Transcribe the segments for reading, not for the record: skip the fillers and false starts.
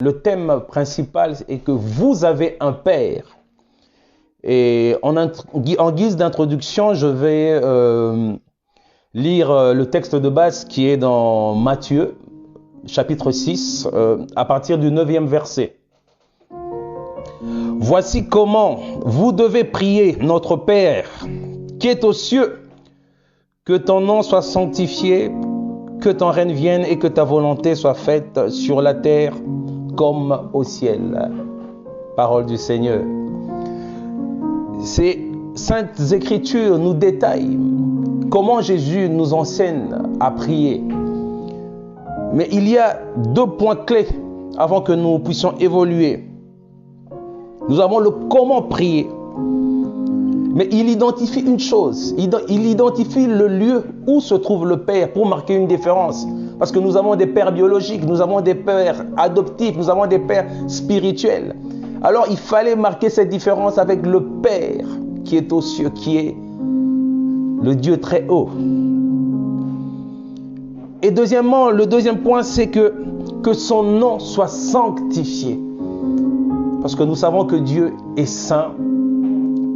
le thème principal est que vous avez un Père. Et en guise d'introduction, je vais lire le texte de base qui est dans Matthieu, chapitre 6, à partir du 9e verset. Voici comment vous devez prier notre Père qui est aux cieux. Que ton nom soit sanctifié, que ton règne vienne et que ta volonté soit faite sur la terre comme au ciel. Parole du Seigneur. Ces saintes écritures nous détaillent comment Jésus nous enseigne à prier. Mais il y a 2 points clés avant que nous puissions évoluer. Nous avons le comment prier. Mais il identifie une chose, il identifie le lieu où se trouve le Père pour marquer une différence. Parce que nous avons des pères biologiques, nous avons des pères adoptifs, nous avons des pères spirituels. Alors il fallait marquer cette différence avec le Père qui est aux cieux, qui est le Dieu très haut. Et deuxièmement, le deuxième point, c'est que son nom soit sanctifié. Parce que nous savons que Dieu est saint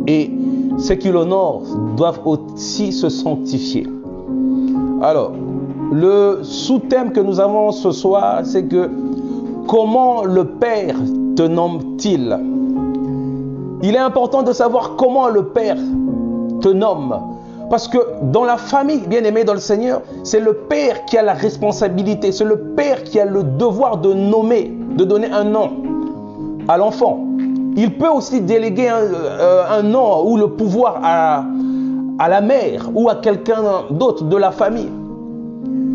et ceux qui l'honorent doivent aussi se sanctifier. Alors, le sous-thème que nous avons ce soir, c'est que comment le Père te nomme-t-il? Il est important de savoir comment le Père te nomme. Parce que dans la famille, bien aimée dans le Seigneur, c'est le Père qui a la responsabilité, c'est le Père qui a le devoir de nommer, de donner un nom à l'enfant. Il peut aussi déléguer un nom ou le pouvoir à la mère ou à quelqu'un d'autre de la famille.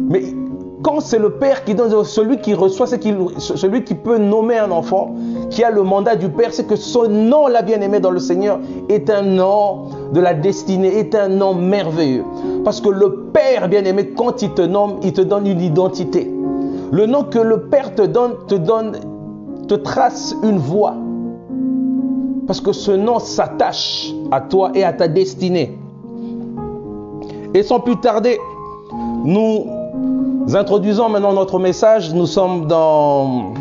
Mais quand c'est le Père qui donne, celui qui reçoit, celui qui peut nommer un enfant, qui a le mandat du Père, c'est que son nom, la bien-aimée dans le Seigneur, est un nom de la destinée, est un nom merveilleux. Parce que le Père bien-aimé, quand il te nomme, il te donne une identité. Le nom que le Père te trace une voie. Parce que ce nom s'attache à toi et à ta destinée. Et sans plus tarder, nous introduisons maintenant notre message. Nous sommes dans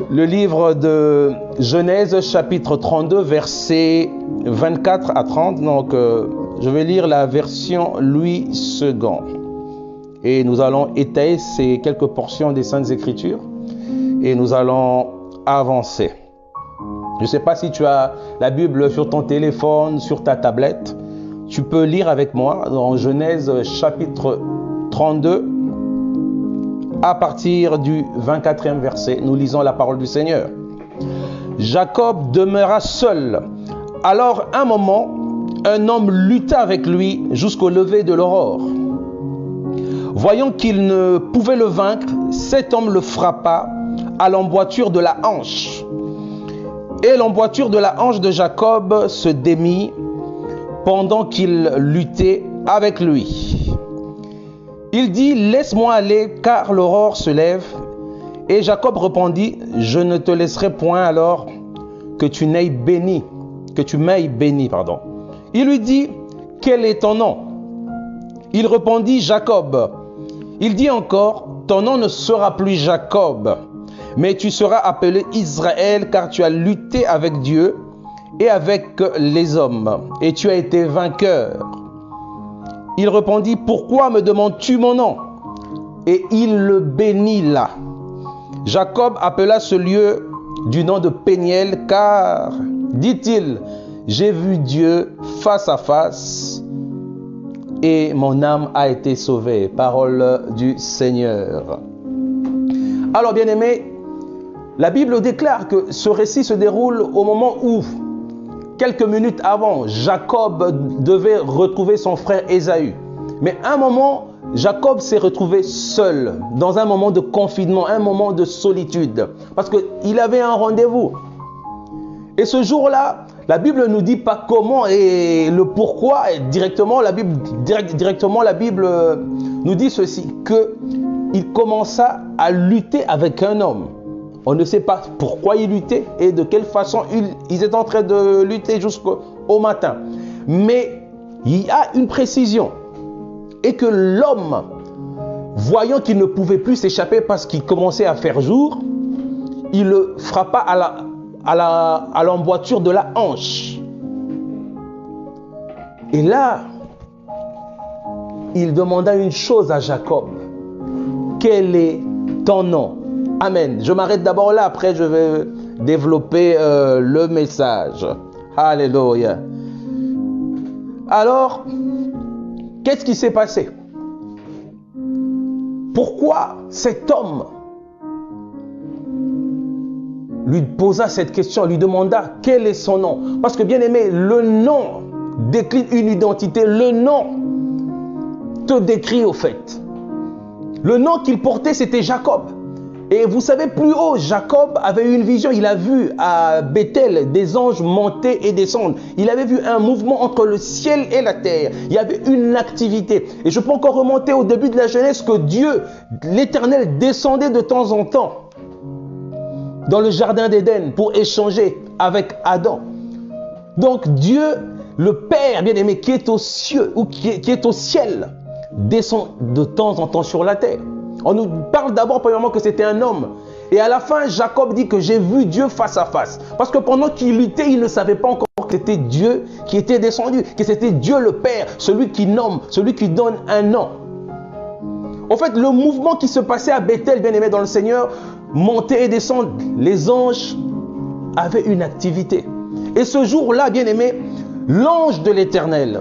le livre de Genèse, chapitre 32, versets 24 à 30. Donc, je vais lire la version Louis II. Et nous allons étayer ces quelques portions des Saintes Écritures. Et nous allons avancer. Je ne sais pas si tu as la Bible sur ton téléphone, sur ta tablette. Tu peux lire avec moi dans Genèse chapitre 32 à partir du 24e verset. Nous lisons la parole du Seigneur. Jacob demeura seul. Alors, un moment, un homme lutta avec lui jusqu'au lever de l'aurore. Voyant qu'il ne pouvait le vaincre, cet homme le frappa à l'emboîture de la hanche. Et l'emboîture de la hanche de Jacob se démit pendant qu'il luttait avec lui. Il dit, laisse-moi aller, car l'aurore se lève. Et Jacob répondit, je ne te laisserai point alors que tu m'aies béni. Il lui dit, quel est ton nom? Il répondit, Jacob. Il dit encore, ton nom ne sera plus Jacob, mais tu seras appelé Israël, car tu as lutté avec Dieu et avec les hommes, et tu as été vainqueur. Il répondit, pourquoi me demandes-tu mon nom? Et il le bénit là. Jacob appela ce lieu du nom de Péniel, car, dit-il, j'ai vu Dieu face à face, et mon âme a été sauvée. Parole du Seigneur. Alors, bien-aimés, la Bible déclare que ce récit se déroule au moment où, quelques minutes avant, Jacob devait retrouver son frère Ésaü. Mais à un moment, Jacob s'est retrouvé seul, dans un moment de confinement, un moment de solitude, parce qu'il avait un rendez-vous. Et ce jour-là, la Bible ne nous dit pas comment et le pourquoi. Et directement, la Bible nous dit ceci, qu'il commença à lutter avec un homme. On ne sait pas pourquoi il luttait et de quelle façon ils étaient en train de lutter jusqu'au matin. Mais il y a une précision. Et que l'homme, voyant qu'il ne pouvait plus s'échapper parce qu'il commençait à faire jour, il le frappa à l'emboîture de la hanche. Et là, il demanda une chose à Jacob. Quel est ton nom? Amen. Je m'arrête d'abord là, après je vais développer le message. Alléluia. Alors, qu'est-ce qui s'est passé? Pourquoi cet homme lui posa cette question, lui demanda quel est son nom? Parce que bien aimé, le nom décline une identité. Le nom te décrit au fait. Le nom qu'il portait, c'était Jacob. Et vous savez, plus haut, Jacob avait eu une vision. Il a vu à Bethel des anges monter et descendre. Il avait vu un mouvement entre le ciel et la terre. Il y avait une activité. Et je peux encore remonter au début de la Genèse que Dieu, l'Éternel, descendait de temps en temps dans le jardin d'Éden pour échanger avec Adam. Donc Dieu, le Père bien-aimé qui est aux cieux ou qui est au ciel, descend de temps en temps sur la terre. On nous parle d'abord premièrement que c'était un homme. Et à la fin, Jacob dit que j'ai vu Dieu face à face. Parce que pendant qu'il luttait, il ne savait pas encore que c'était Dieu qui était descendu, que c'était Dieu le Père, celui qui nomme, celui qui donne un nom. En fait, le mouvement qui se passait à Bethel, bien-aimé dans le Seigneur, monter et descendre, les anges avaient une activité. Et ce jour-là, bien-aimé, l'ange de l'Éternel,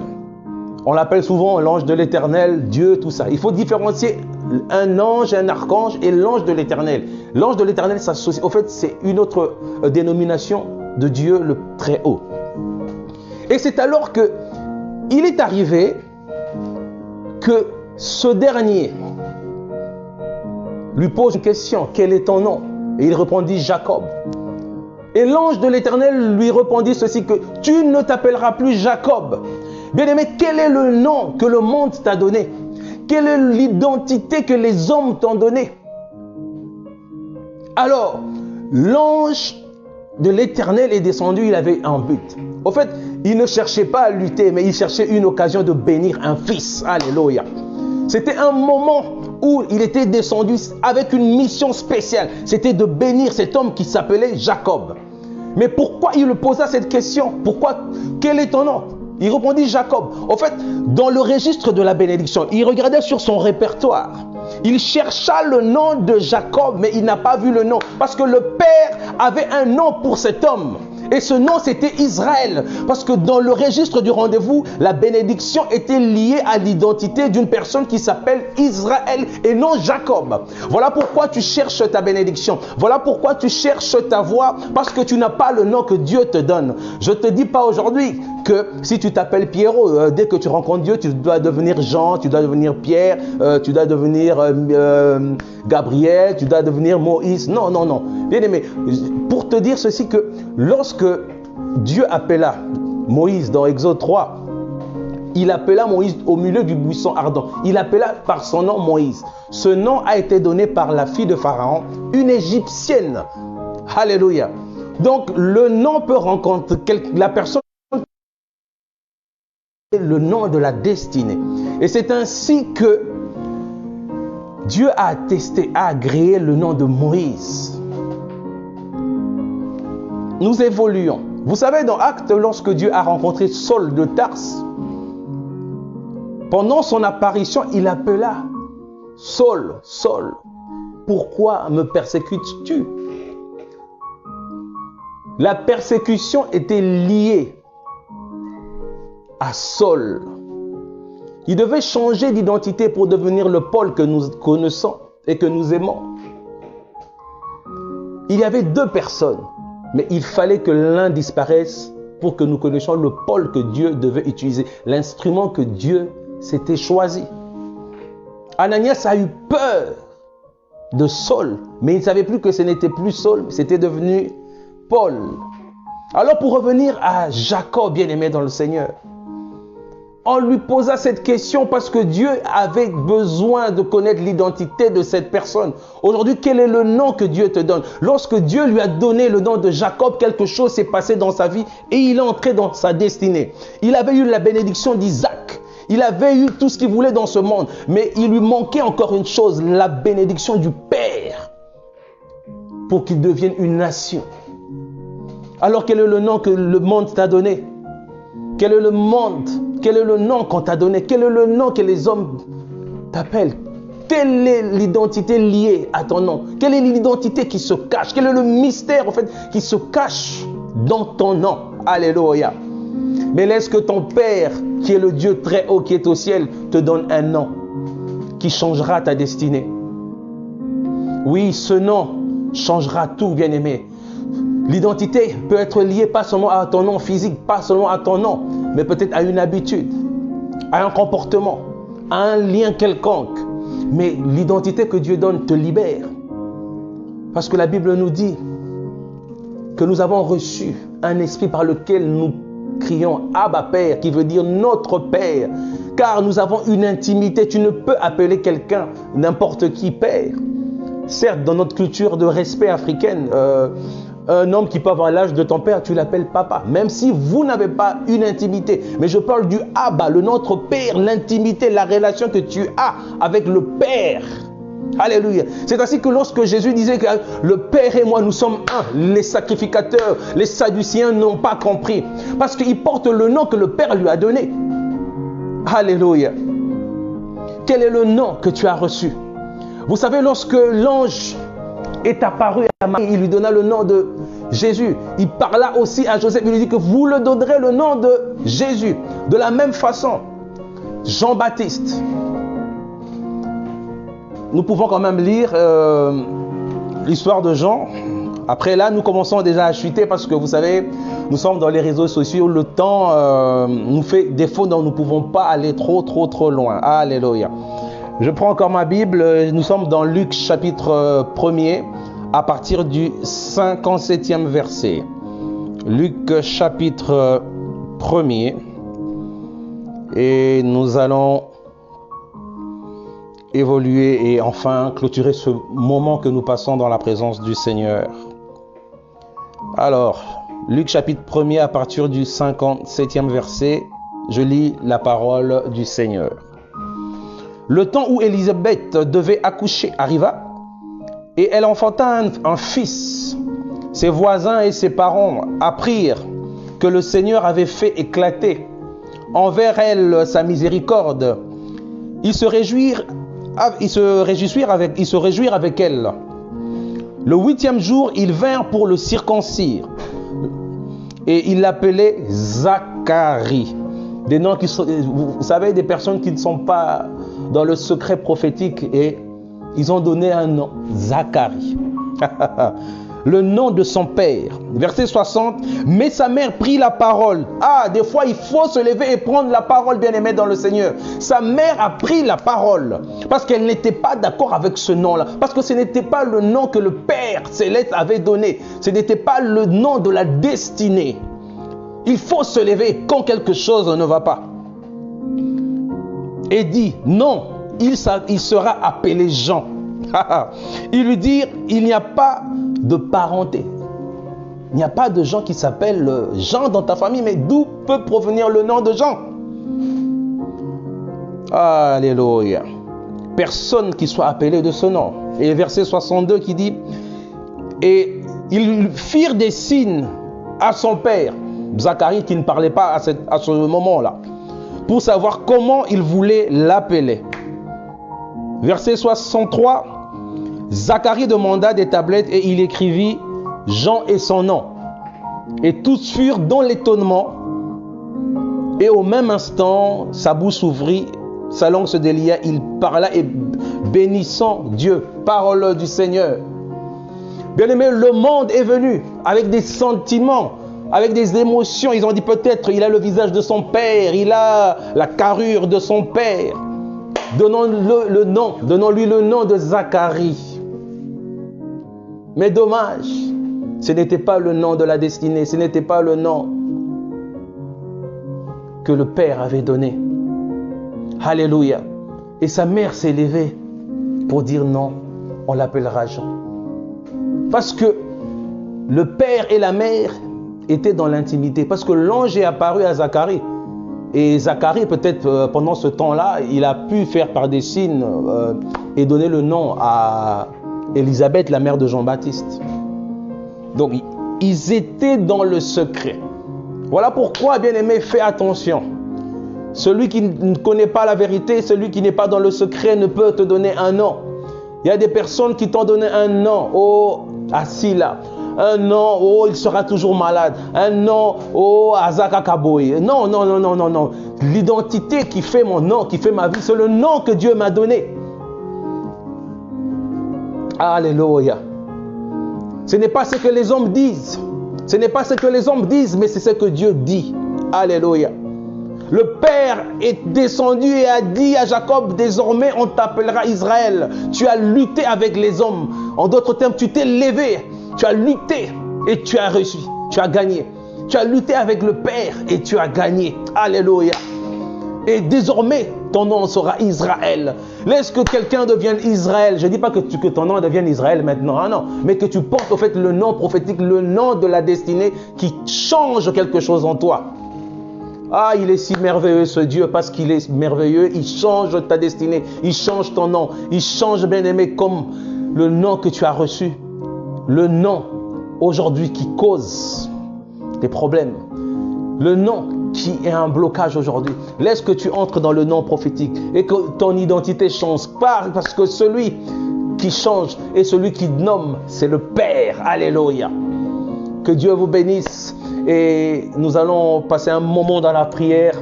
on l'appelle souvent l'ange de l'Éternel, Dieu, tout ça. Il faut différencier un ange, un archange et l'ange de l'Éternel. L'ange de l'Éternel, au fait, c'est une autre dénomination de Dieu le Très-Haut. Et c'est alors que il est arrivé que ce dernier lui pose une question. Quel est ton nom? Et il répondit Jacob. Et l'ange de l'Éternel lui répondit ceci, que tu ne t'appelleras plus Jacob. Bien-aimé, quel est le nom que le monde t'a donné? Quelle est l'identité que les hommes t'ont donnée? Alors, l'ange de l'Éternel est descendu, il avait un but. Au fait, il ne cherchait pas à lutter, mais il cherchait une occasion de bénir un fils. Alléluia. C'était un moment où il était descendu avec une mission spéciale. C'était de bénir cet homme qui s'appelait Jacob. Mais pourquoi il lui posa cette question? Pourquoi? Quel est ton nom? Il répondit Jacob. En fait, dans le registre de la bénédiction, il regardait sur son répertoire. Il chercha le nom de Jacob, mais il n'a pas vu le nom. Parce que le Père avait un nom pour cet homme. Et ce nom, c'était Israël. Parce que dans le registre du rendez-vous, la bénédiction était liée à l'identité d'une personne qui s'appelle Israël et non Jacob. Voilà pourquoi tu cherches ta bénédiction. Voilà pourquoi tu cherches ta voie. Parce que tu n'as pas le nom que Dieu te donne. Je ne te dis pas aujourd'hui que si tu t'appelles Pierrot, dès que tu rencontres Dieu, tu dois devenir Jean, tu dois devenir Pierre, tu dois devenir Gabriel, tu dois devenir Moïse. Non, non, non. Bien aimé, pour te dire ceci, que lorsque Dieu appela Moïse dans Exode 3, il appela Moïse au milieu du buisson ardent. Il appela par son nom Moïse. Ce nom a été donné par la fille de Pharaon, une Égyptienne. Alléluia. Donc le nom peut rencontrer la personne, le nom de la destinée. Et c'est ainsi que Dieu a attesté, a agréé le nom de Moïse. Nous évoluons. Vous savez, dans Actes, lorsque Dieu a rencontré Saul de Tarse, pendant son apparition, il appela Saul, Saul, pourquoi me persécutes-tu? La persécution était liée à Saul. Il devait changer d'identité pour devenir le Paul que nous connaissons et que nous aimons. Il y avait deux personnes, mais il fallait que l'un disparaisse pour que nous connaissions le Paul que Dieu devait utiliser, l'instrument que Dieu s'était choisi. Ananias a eu peur de Saul, mais il ne savait plus que ce n'était plus Saul, c'était devenu Paul. Alors pour revenir à Jacob, bien-aimé dans le Seigneur, on lui posa cette question parce que Dieu avait besoin de connaître l'identité de cette personne. Aujourd'hui, quel est le nom que Dieu te donne? Lorsque Dieu lui a donné le nom de Jacob, quelque chose s'est passé dans sa vie et il est entré dans sa destinée. Il avait eu la bénédiction d'Isaac. Il avait eu tout ce qu'il voulait dans ce monde. Mais il lui manquait encore une chose, la bénédiction du Père. pour qu'ils deviennent une nation. Alors quel est le nom que le monde t'a donné? Quel est le monde? Quel est le nom qu'on t'a donné? Quel est le nom que les hommes t'appellent? Quelle est l'identité liée à ton nom? Quelle est l'identité qui se cache? Quel est le mystère en fait qui se cache dans ton nom? Alléluia. Mais laisse que ton Père, qui est le Dieu très haut, qui est au ciel, te donne un nom qui changera ta destinée. Oui, ce nom changera tout, bien-aimé. L'identité peut être liée pas seulement à ton nom physique, pas seulement à ton nom, mais peut-être à une habitude, à un comportement, à un lien quelconque. Mais l'identité que Dieu donne te libère. Parce que la Bible nous dit que nous avons reçu un esprit par lequel nous crions Abba Père, qui veut dire notre Père. Car nous avons une intimité. Tu ne peux appeler quelqu'un, n'importe qui, Père. Certes, dans notre culture de respect africaine, un homme qui peut avoir l'âge de ton père, tu l'appelles papa, même si vous n'avez pas une intimité. Mais je parle du Abba, le notre Père, l'intimité, la relation que tu as avec le Père. Alléluia. C'est ainsi que lorsque Jésus disait que le Père et moi, nous sommes un, les sacrificateurs, les Sadducéens n'ont pas compris. Parce qu'il porte le nom que le Père lui a donné. Alléluia. Quel est le nom que tu as reçu? Vous savez, lorsque l'ange est apparu à Marie, il lui donna le nom de Jésus. Il parla aussi à Joseph, il lui dit que vous le donnerez le nom de Jésus. De la même façon, Jean-Baptiste. Nous pouvons quand même lire l'histoire de Jean. Après là, nous commençons déjà à chuter parce que vous savez, nous sommes dans les réseaux sociaux. Le temps nous fait défaut, donc nous ne pouvons pas aller trop loin. Alléluia. Je prends encore ma Bible. Nous sommes dans Luc chapitre 1er à partir du 57e verset. Luc chapitre 1er. Et nous allons évoluer et enfin clôturer ce moment que nous passons dans la présence du Seigneur. Alors, Luc chapitre 1er à partir du 57e verset, je lis la parole du Seigneur. Le temps où Élisabeth devait accoucher arriva et elle enfanta un fils. Ses voisins et ses parents apprirent que le Seigneur avait fait éclater envers elle sa miséricorde. Ils se réjouirent avec elle. Le 8e jour, ils vinrent pour le circoncire. Et ils l'appelaient Zacharie. Des noms qui sont, vous savez, des personnes qui ne sont pas dans le secret prophétique. Et ils ont donné un nom, Zacharie. Le nom de son père. Verset 60. Mais sa mère prit la parole. Ah, des fois, il faut se lever et prendre la parole, bien-aimé dans le Seigneur. Sa mère a pris la parole parce qu'elle n'était pas d'accord avec ce nom-là. Parce que ce n'était pas le nom que le Père Céleste avait donné. Ce n'était pas le nom de la destinée. Il faut se lever quand quelque chose ne va pas. Et dit, non, il sera appelé Jean. Il lui dit, il n'y a pas de parenté. Il n'y a pas de Jean qui s'appelle Jean dans ta famille, mais d'où peut provenir le nom de Jean? Alléluia. Personne qui soit appelé de ce nom. Et verset 62 qui dit, et ils firent des signes à son père, Zacharie qui ne parlait pas à ce moment-là, pour savoir comment il voulait l'appeler. Verset 63, Zacharie demanda des tablettes et il écrivit Jean et son nom. Et tous furent dans l'étonnement. Et au même instant, sa bouche s'ouvrit, sa langue se délia, il parla et bénissant Dieu. Parole du Seigneur. Bien-aimé, le monde est venu avec des sentiments, avec des émotions. Ils ont dit peut-être il a le visage de son père, il a la carrure de son père. Donnons-lui le nom de Zacharie. Mais dommage, ce n'était pas le nom de la destinée, ce n'était pas le nom que le Père avait donné. Alléluia. Et sa mère s'est levée pour dire non, on l'appellera Jean. Parce que le père et la mère étaient dans l'intimité. Parce que l'ange est apparu à Zacharie. Et Zacharie, peut-être pendant ce temps-là, il a pu faire par des signes et donner le nom à Élisabeth, la mère de Jean-Baptiste. Donc, ils étaient dans le secret. Voilà pourquoi, bien-aimé, fais attention. Celui qui ne connaît pas la vérité, celui qui n'est pas dans le secret ne peut te donner un nom. Il y a des personnes qui t'ont donné un nom. Oh, assis là. Un nom, oh, il sera toujours malade. Un nom, oh, Azaka Kaboy. Non, non, non, non, non, non. L'identité qui fait mon nom, qui fait ma vie, c'est le nom que Dieu m'a donné. Alléluia. Ce n'est pas ce que les hommes disent. Ce n'est pas ce que les hommes disent, mais c'est ce que Dieu dit. Alléluia. Le Père est descendu et a dit à Jacob, désormais on t'appellera Israël. Tu as lutté avec les hommes. En d'autres termes, tu t'es levé. Tu as lutté et tu as reçu. Tu as gagné. Tu as lutté avec le Père et tu as gagné. Alléluia. Et désormais, ton nom sera Israël. Laisse que quelqu'un devienne Israël. Je ne dis pas que ton nom devienne Israël maintenant. Ah non. Mais que tu portes au fait le nom prophétique, le nom de la destinée qui change quelque chose en toi. Ah, il est si merveilleux ce Dieu parce qu'il est merveilleux. Il change ta destinée. Il change ton nom. Il change, bien-aimé, comme le nom que tu as reçu. Le nom aujourd'hui qui cause des problèmes. Le nom qui est un blocage aujourd'hui. Laisse que tu entres dans le nom prophétique et que ton identité change. Parce que celui qui change et celui qui nomme, c'est le Père. Alléluia. Que Dieu vous bénisse. Et nous allons passer un moment dans la prière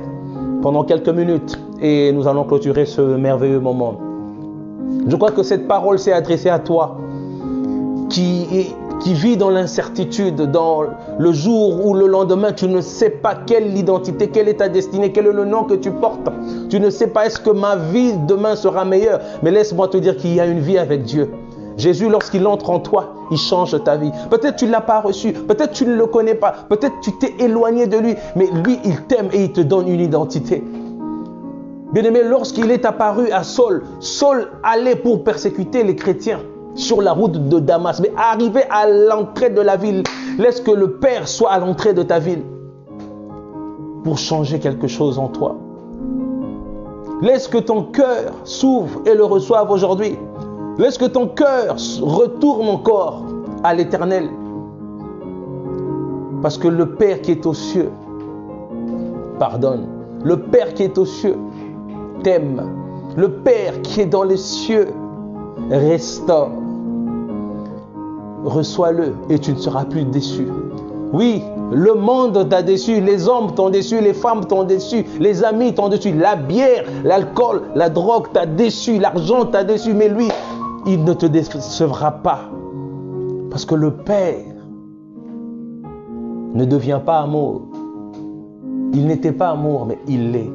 pendant quelques minutes. Et nous allons clôturer ce merveilleux moment. Je crois que cette parole s'est adressée à toi qui vit dans l'incertitude, dans le jour ou le lendemain, tu ne sais pas quelle identité, quelle est ta destinée, quel est le nom que tu portes. Tu ne sais pas est-ce que ma vie demain sera meilleure. Mais laisse-moi te dire qu'il y a une vie avec Dieu. Jésus, lorsqu'il entre en toi, il change ta vie. Peut-être tu ne l'as pas reçu, peut-être tu ne le connais pas, peut-être tu t'es éloigné de lui, mais lui, il t'aime et il te donne une identité. Bien-aimé, lorsqu'il est apparu à Saul, Saul allait pour persécuter les chrétiens sur la route de Damas. Mais arrivé à l'entrée de la ville, laisse que le Père soit à l'entrée de ta ville pour changer quelque chose en toi. Laisse que ton cœur s'ouvre et le reçoive aujourd'hui. Laisse que ton cœur retourne encore à l'Éternel. Parce que le Père qui est aux cieux pardonne. Le Père qui est aux cieux t'aime. Le Père qui est dans les cieux restaure. Reçois-le et tu ne seras plus déçu. Oui, le monde t'a déçu, les hommes t'ont déçu, les femmes t'ont déçu, les amis t'ont déçu, la bière, l'alcool, la drogue t'a déçu, l'argent t'a déçu, mais lui, il ne te décevra pas. Parce que le Père ne devient pas amour. Il n'était pas amour, mais il est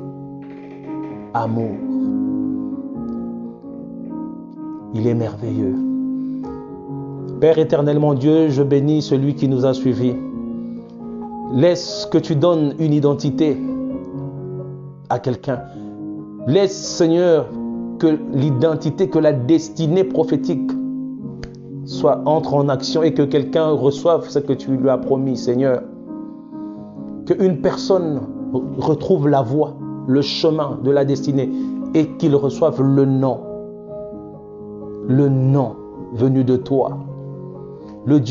amour. Il est merveilleux. Père éternel, mon Dieu, je bénis celui qui nous a suivis. Laisse que tu donnes une identité à quelqu'un. Laisse, Seigneur, que l'identité, que la destinée prophétique entre en action et que quelqu'un reçoive ce que tu lui as promis, Seigneur. Qu'une personne retrouve la voie, le chemin de la destinée et qu'il reçoive le nom venu de toi. Le Dieu